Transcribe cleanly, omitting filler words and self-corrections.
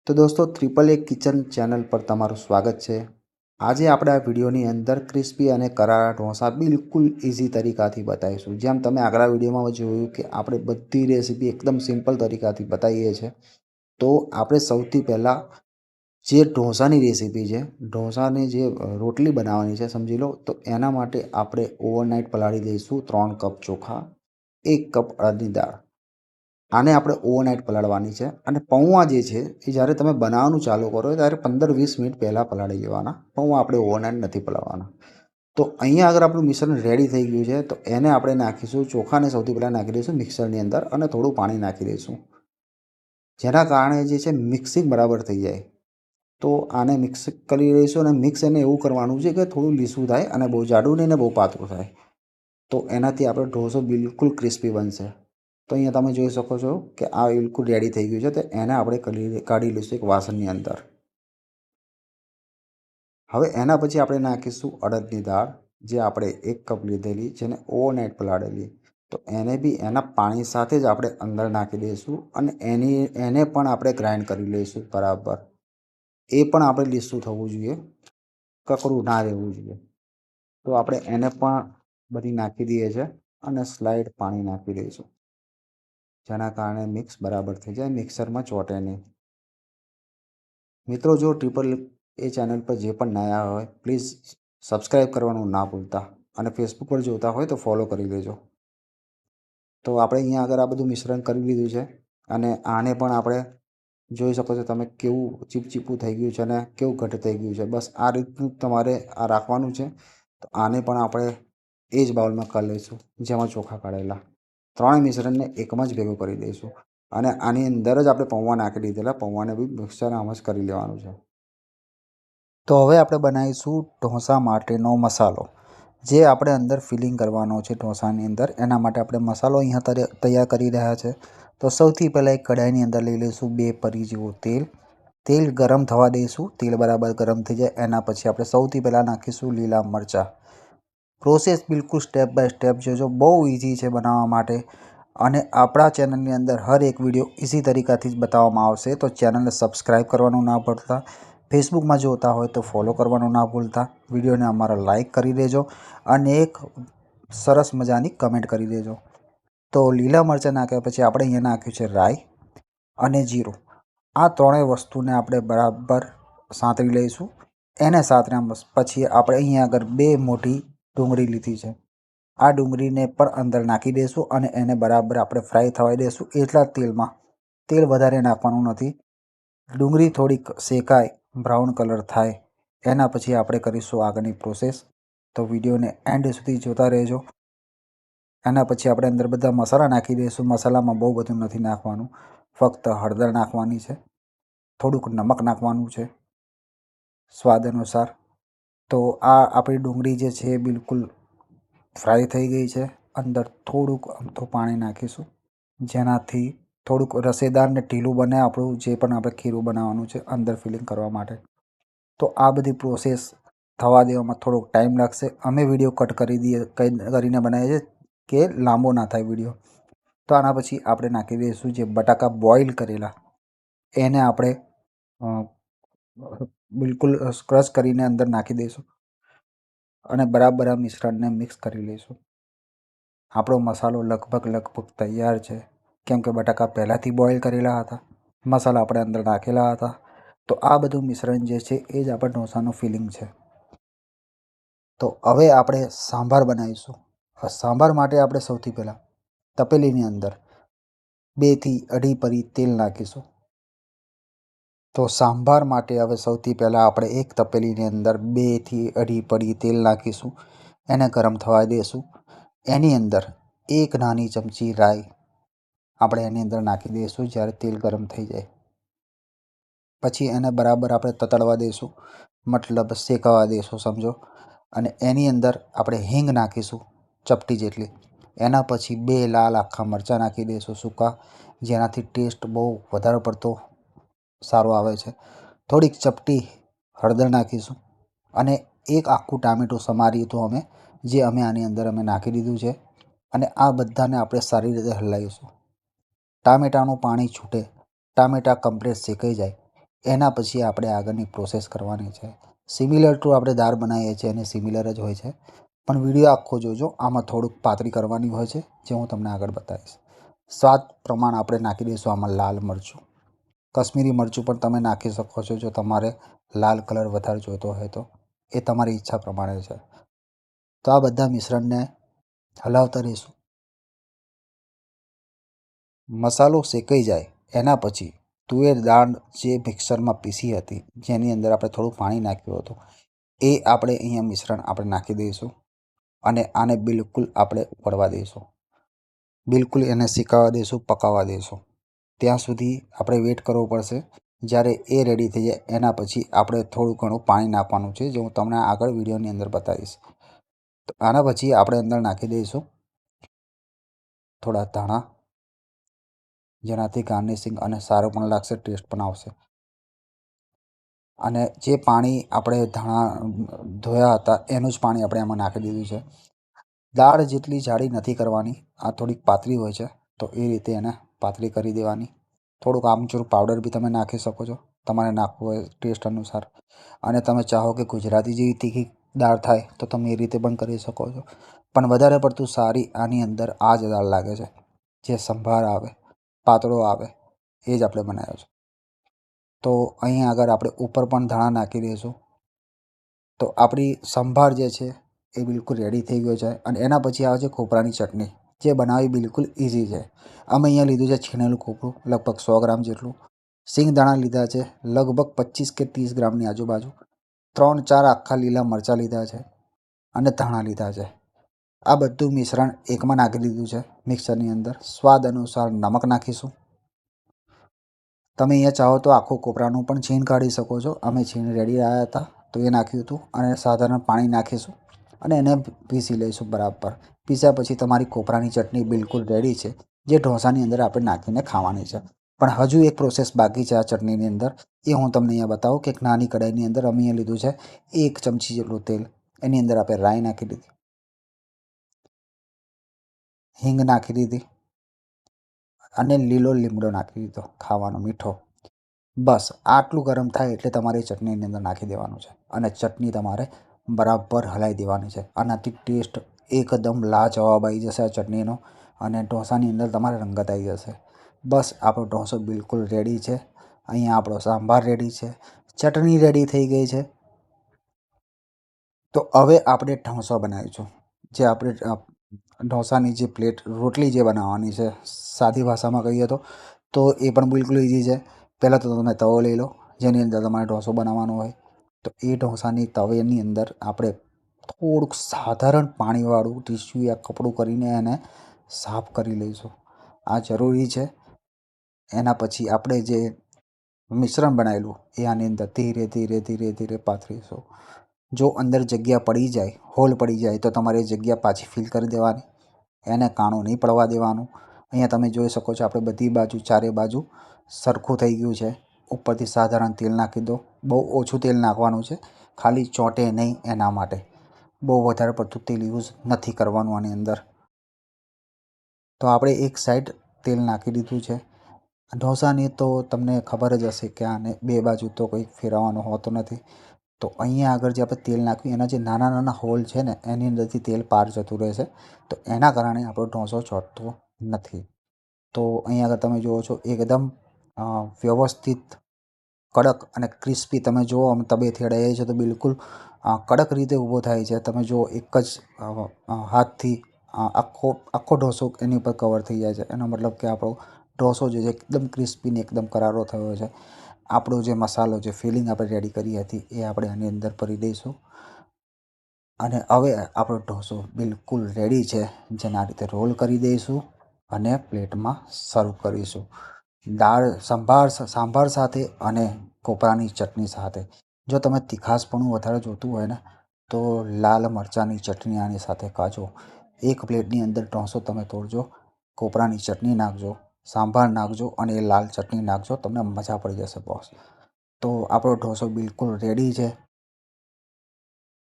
તો દોસ્તો ટ્રિપલ એ kitchen channel પર તમારું સ્વાગત છે। આજે આપણે આ વિડીયોની અંદર ક્રિસ્પી અને કરારા ઢોસા બિલકુલ ઇઝી તરીકાથી બતાવીશું। જેમ તમે આગલા વિડીયોમાં જોયું કે આપણે બધી રેસીપી એકદમ સિમ્પલ તરીકાથી બતાવીએ છીએ, તો આપણે સૌથી પહેલાં જે ઢોસાની રેસીપી છે, ઢોસાની જે રોટલી બનાવવાની છે સમજી લો, તો એના માટે આપણે ઓવરનાઇટ પલાળી દઈશું 3 કપ ચોખા, 1 કપ અડદની દાળ। આને આપણે ઓવરનાઇટ પલાળવાની છે। અને પૌવા જે છે એ જ્યારે તમે બનાવવાનું ચાલુ કરો ત્યારે 15-20 મિનિટ પહેલાં પલાળી લેવાના। પૌવા આપણે ઓવરનાઇટ નથી પલાળવાના। તો અહીંયા આગળ આપણું મિશ્રણ રેડી થઈ ગયું છે, તો એને આપણે નાખીશું, ચોખાને સૌથી પહેલાં નાખી દઈશું મિક્સરની અંદર અને થોડું પાણી નાખી દઈશું, જેના કારણે જે છે મિક્સિંગ બરાબર થઈ જાય। તો આને મિક્સ કરી લઈશું અને મિક્સ એને એવું કરવાનું છે કે થોડું લીસું થાય અને બહુ જાડું નહીં ને બહુ પાતળું થાય, તો એનાથી આપણો ઢોસો બિલકુલ ક્રિસ્પી બનશે। તો અહીંયા તમે જોઈ શકો છો કે આ બિલકુલ રેડી થઈ ગયું છે, તો એને આપણે કાઢી લઈશું એક વાસણની અંદર। હવે એના પછી આપણે નાખીશું અડદની દાળ, જે આપણે 1 કપ લીધેલી, જેને ઓવરનાઇટ પલાળેલી, તો એને બી એના પાણી સાથે જ આપણે અંદર નાખી દઈશું અને એને પણ આપણે ગ્રાઇન્ડ કરી લઈશું બરાબર। એ પણ આપણે લીસું થવું જોઈએ, કકરું ના રહેવું જોઈએ। તો આપણે એને પણ બધી નાખી દઈએ છીએ અને સ્લાઇડ પાણી નાખી દઈશું, જેના કારણે મિક્સ બરાબર થઈ જાય, મિક્સરમાં ચોંટે નહીં। મિત્રો, જો ટ્રિપલ એ ચેનલ પર જે પણ નયા હોય પ્લીઝ સબસ્ક્રાઈબ કરવાનું ના ભૂલતા, અને ફેસબુક પર જોતા હોય તો ફોલો કરી લેજો। તો આપણે અહીંયા આગળ આ બધું મિશ્રણ કરી લીધું છે અને આને પણ આપણે જોઈ શકો છો તમે કેવું ચીપચીપું થઈ ગયું છે અને કેવું ઘટ થઈ ગયું છે। બસ આ રીતનું તમારે આ રાખવાનું છે। તો આને પણ આપણે એ જ બાઉલમાં કરી લઈશું જેમાં ચોખા કાઢેલા, ત્રણેય મિશ્રણને એકમાં જ ભેગું કરી દઈશું અને આની અંદર જ આપણે પૌવા નાખી દીધેલા, પૌવાને બી મિક્સર આમ જ કરી લેવાનું છે। તો હવે આપણે બનાવીશું ઢોસા માટેનો મસાલો, જે આપણે અંદર ફિલિંગ કરવાનો છે ઢોસાની અંદર। એના માટે આપણે મસાલો અહીંયા તૈયાર કરી રહ્યા છે। તો સૌથી પહેલાં એક કઢાઈની અંદર લઈ લઈશું 2 પરી જેવું તેલ। તેલ ગરમ થવા દઈશું, તેલ બરાબર ગરમ થઈ જાય એના પછી આપણે સૌથી પહેલાં નાખીશું લીલા મરચાં। પ્રોસેસ બિલકુલ સ્ટેપ બાય સ્ટેપ જોજો, બહુ ઇઝી છે બનાવવા માટે, અને આપણા ચેનલની અંદર હર એક વિડીયો ઇઝી તરીકાથી જ બતાવવામાં આવશે। તો ચેનલને સબસ્ક્રાઈબ કરવાનું ના ભૂલતા, ફેસબુકમાં જોતા હોય તો ફોલો કરવાનું ના ભૂલતા, વિડીયોને અમારા લાઈક કરી દેજો અને એક સરસ મજાની કમેન્ટ કરી દેજો। તો લીલા મરચાં નાખ્યા પછી આપણે અહીંયા નાખ્યું છે રાઈ અને જીરું। આ ત્રણેય વસ્તુને આપણે બરાબર સાંતળી લઈશું। એને સાંતળ્યા પછી આપણે અહીંયા આગળ 2 મોટી ડુંગળી લીધી છે, આ ડુંગળીને પણ અંદર નાખી દઈશું અને એને બરાબર આપણે ફ્રાય થવા દઈશું એટલા તેલમાં। તેલ વધારે નાખવાનું નથી, ડુંગળી થોડીક શેકાય, બ્રાઉન કલર થાય એના પછી આપણે કરીશું આગળની પ્રોસેસ। તો વિડીયોને એન્ડ સુધી જોતા રહેજો। એના પછી આપણે અંદર બધા મસાલા નાખી દઈશું। મસાલામાં બહુ બધું નથી નાખવાનું, ફક્ત હળદર નાખવાની છે, થોડુંક નમક નાખવાનું છે સ્વાદ અનુસાર। તો આ આપણી ડુંગળી જે છે એ બિલકુલ ફ્રાય થઈ ગઈ છે। અંદર થોડુંક અમથું પાણી નાખીશું, જેનાથી થોડુંક રસેદાર ને ઢીલું બને આપણું જે પણ આપણે ખીરું બનાવવાનું છે અંદર ફિલિંગ કરવા માટે। તો આ બધી પ્રોસેસ થવા દેવામાં થોડોક ટાઈમ લાગશે। અમે વિડીયો કટ કરીને બનાવીએ છીએ કે લાંબો ના થાય વિડીયો। તો આના પછી આપણે નાખી દઈશું જે બટાકા બોઇલ કરેલા, એને આપણે બિલકુલ ક્રશ કરીને અંદર નાખી દઈશું અને બરાબર આ મિશ્રણને મિક્સ કરી લઈશું। આપણો મસાલો લગભગ તૈયાર છે, કેમ કે બટાકા પહેલાંથી બોઇલ કરેલા હતા, મસાલા આપણે અંદર નાખેલા હતા। તો આ બધું મિશ્રણ જે છે એ જ આપણા ઢોસાનું ફિલિંગ છે। તો હવે આપણે સાંભાર બનાવીશું। સાંભાર માટે આપણે સૌથી પહેલાં તપેલીની અંદર 2 થી 2.5 પરી તેલ નાખીશું। તો સાંભાર માટે હવે સૌથી પહેલાં આપણે એક તપેલીની અંદર 2 થી 2.5 પરી તેલ નાખીશું, એને ગરમ થવા દઈશું। એની અંદર 1 નાની ચમચી રાઈ આપણે એની અંદર નાખી દઈશું જ્યારે તેલ ગરમ થઈ જાય પછી એને બરાબર આપણે તતડવા દઈશું, મતલબ શેકાવા દઈશું સમજો। અને એની અંદર આપણે હિંગ નાખીશું ચપટી જેટલી, એના પછી 2 લાલ આખા મરચાં નાખી દઈશું સૂકા, જેનાથી ટેસ્ટ બહુ વધારે પડતો સારો આવે છે। થોડીક ચપટી હળદર નાખીશું અને 1 આખું ટામેટું સમાર્યું હતું અમે, જે આની અંદર નાખી દીધું છે અને આ બધાને આપણે સારી રીતે હલાવીશું। ટામેટાનું પાણી છૂટે, ટામેટાં કમ્પ્લીટ શેકાઈ જાય એના પછી આપણે આગળની પ્રોસેસ કરવાની છે. સિમિલર ટુ આપણે દાળ બનાવીએ છીએ એને સિમિલર જ હોય છે, પણ વિડીયો આખો જોજો. આમાં થોડુંક પાતળી કરવાની હોય છે, જે હું તમને આગળ બતાવીશ. સ્વાદ પ્રમાણ આપણે નાખી દઈશું આમાં લાલ મરચું. કશ્મીરી મરચું પણ તમે નાખી શકો છો જો તમારે લાલ કલર વધારે જોઈતો હોય તો. એ તમારી ઈચ્છા પ્રમાણે છે. તો આ બધા મિશ્રણને હલાવતા રહીશું. મસાલો શેકાઈ જાય એના પછી તુવેર દાળ જે મિક્સરમાં પીસી હતી, જેની અંદર આપણે થોડું પાણી નાખ્યું હતું, એ આપણે અહીંયા મિશ્રણ આપણે નાખી દઈશું અને આને બિલકુલ આપણે ઉકળવા દઈશું. બિલકુલ એને શેકાવા દઈશું, પકાવવા દઈશું. ત્યાં સુધી આપણે વેઇટ કરવો પડશે. જ્યારે એ રેડી થઈ જાય એના પછી આપણે થોડું ઘણું પાણી નાખવાનું છે, જે હું તમને આગળ વિડીયોની અંદર બતાવીશ. તો આના પછી આપણે અંદર નાખી દઈશું થોડા ધાણા, જેનાથી ગાર્નિશિંગ અને સારું પણ લાગશે, ટેસ્ટ પણ આવશે. અને જે પાણી આપણે ધાણા ધોયા હતા એનું જ પાણી આપણે એમાં નાખી દીધું છે. દાળ જેટલી જાડી નથી કરવાની, આ થોડીક પાતળી હોય છે, તો એ રીતે એને પાતળી કરી દેવાની. થોડુંક આમચૂર પાવડર બી તમે નાખી શકો છો, તમારે નાખવું હોય ટેસ્ટ અનુસાર. અને તમે ચાહો કે ગુજરાતી જેવી તીખી દાળ થાય તો તમે એ રીતે પણ કરી શકો છો. પણ વધારે પડતું સારી આની અંદર આ જ દાળ લાગે છે, જે સંભાર આવે, પાતળો આવે, એ જ આપણે બનાવ્યો છે. તો અહીં આગળ આપણે ઉપર પણ ધાણા નાખી દઈશું. તો આપણી સંભાર જે છે એ બિલકુલ રેડી થઈ ગયો છે. અને એના પછી આવે છે ખોપરાની ચટણી, જે બનાવવી બિલકુલ ઇઝી છે. અમે અહીંયા લીધું છે છીણેલું ખોપરું, લગભગ 100 ગ્રામ જેટલું. સિંગદાણા લીધા છે લગભગ 25 કે 30 ગ્રામની આજુબાજુ. 3-4 આખા લીલા મરચાં લીધા છે અને ધાણા લીધા છે. આ બધું મિશ્રણ એકમાં નાખી દીધું છે મિક્સરની અંદર. સ્વાદ અનુસાર નમક નાખીશું. તમે અહીંયા ચાહો તો આખું કોપરાનું પણ છીણ કાઢી શકો છો. અમે છીણ રેડી આવ્યા હતા તો એ નાખ્યું હતું અને સાધારણ પાણી નાખીશું અને એને પીસી લઈશું બરાબર. પીસ્યા પછી તમારી કોપરાની ચટણી બિલકુલ રેડી છે, જે ઢોસાની અંદર આપણે નાખીને ખાવાની છે. પણ હજુ એક પ્રોસેસ બાકી છે આ ચટણીની અંદર, એ હું તમને અહીંયા બતાવું કે એક નાની કઢાઈની અંદર અમે અહીંયા લીધું છે 1 ચમચી જેટલું તેલ. એની અંદર આપણે રાઈ નાખી દીધી, હિંગ નાખી દીધી અને લીલો લીમડો નાખી દીધો, ખાવાનો મીઠો. બસ આટલું ગરમ થાય એટલે તમારે ચટણીની અંદર નાખી દેવાનું છે અને ચટણી તમારે બરાબર હલાવી દેવાની છે. આનાથી ટેસ્ટ એકદમ લાજવાબ આવી જશે આ ચટણીનો અને ઢોસાની અંદર તમારે રંગત આવી જશે. બસ આપણો ઢોસો બિલકુલ રેડી છે. અહીંયા આપણો સાંભાર રેડી છે, ચટણી રેડી થઈ ગઈ છે. તો હવે આપણે ઢોસો બનાવીશું. જે આપણે ઢોસાની જે પ્લેટ રોટલી જે બનાવવાની છે, સાદી ભાષામાં કહીએ તો એ પણ બિલકુલ ઇઝી છે. પહેલાં તો તમે તવો લઈ લો, જેની અંદર તમારે ઢોસો બનાવવાનો હોય. તો એ ઢોસાની તવેની અંદર આપણે થોડુંક સાધારણ પાણીવાળું ટીશ્યુ યા કપડું કરીને એને સાફ કરી લઈશું. આ જરૂરી છે. એના પછી આપણે જે મિશ્રણ બનાવેલું એ આની અંદર ધીરે ધીરે ધીરે ધીરે પાથરીશું. જો અંદર જગ્યા પડી જાય, હોલ પડી જાય, તો તમારે એ જગ્યા પાછી ફિલ કરી દેવાની. એને કાણું નહીં પડવા દેવાનું. અહીંયા તમે જોઈ શકો છો આપણે બધી બાજુ, ચારે બાજુ સરખું થઈ ગયું છે. ઉપરથી સાધારણ તેલ નાખી દો. બહુ ઓછું તેલ નાખવાનું છે, ખાલી ચોંટે નહીં એના માટે. બહુ વધારે પડતું તેલ યુઝ નથી કરવાનું આની અંદર. તો આપણે એક સાઈડ તેલ નાખી દીધું છે. ઢોસાની તો તમને ખબર જ હશે કે આને બે બાજુ તો કંઈ ફેરવવાનો હોતો નથી. તો અહીંયા આગળ જે આપણે તેલ નાખ્યું એના જે નાના નાના હોલ છે ને, એની અંદરથી તેલ પાર જતું રહે છે. તો એના કારણે આપણો ઢોસો ચોંટતો નથી. તો અહીંયા આગળ તમે જુઓ છો એકદમ વ્યવસ્થિત, કડક અને ક્રિસ્પી. તમે જુઓ આમ તબેથી અડાઈએ છે તો બિલકુલ કડક રીતે ઊભો થાય છે. તમે જુઓ એક જ હાથથી આખો ઢોસો એની ઉપર કવર થઈ જાય છે. એનો મતલબ કે આપણો ઢોસો જે છે એકદમ ક્રિસ્પી ને એકદમ કરારો થયો છે. આપણો જે મસાલો, જે ફિલિંગ આપણે રેડી કરી હતી એ આપણે આની અંદર ભરી દઈશું. અને હવે આપણો ઢોસો બિલકુલ રેડી છે, જેના રીતે રોલ કરી દઈશું અને પ્લેટમાં સર્વ કરીશું. દાળ સાંભાર સાથે અને કોપરાની ચટણી સાથે. જો તમે તીખાશપણું વધારે જોતું હોય ને, તો લાલ મરચાંની ચટણી આની સાથે ખાજો. એક પ્લેટની અંદર ઢોસો તમે તોડજો, કોપરાની ચટણી નાખજો, સાંભાર નાખજો અને એ લાલ ચટણી નાખજો, તમને મજા પડી જશે બોસ. તો આપણો ઢોસો બિલકુલ રેડી છે.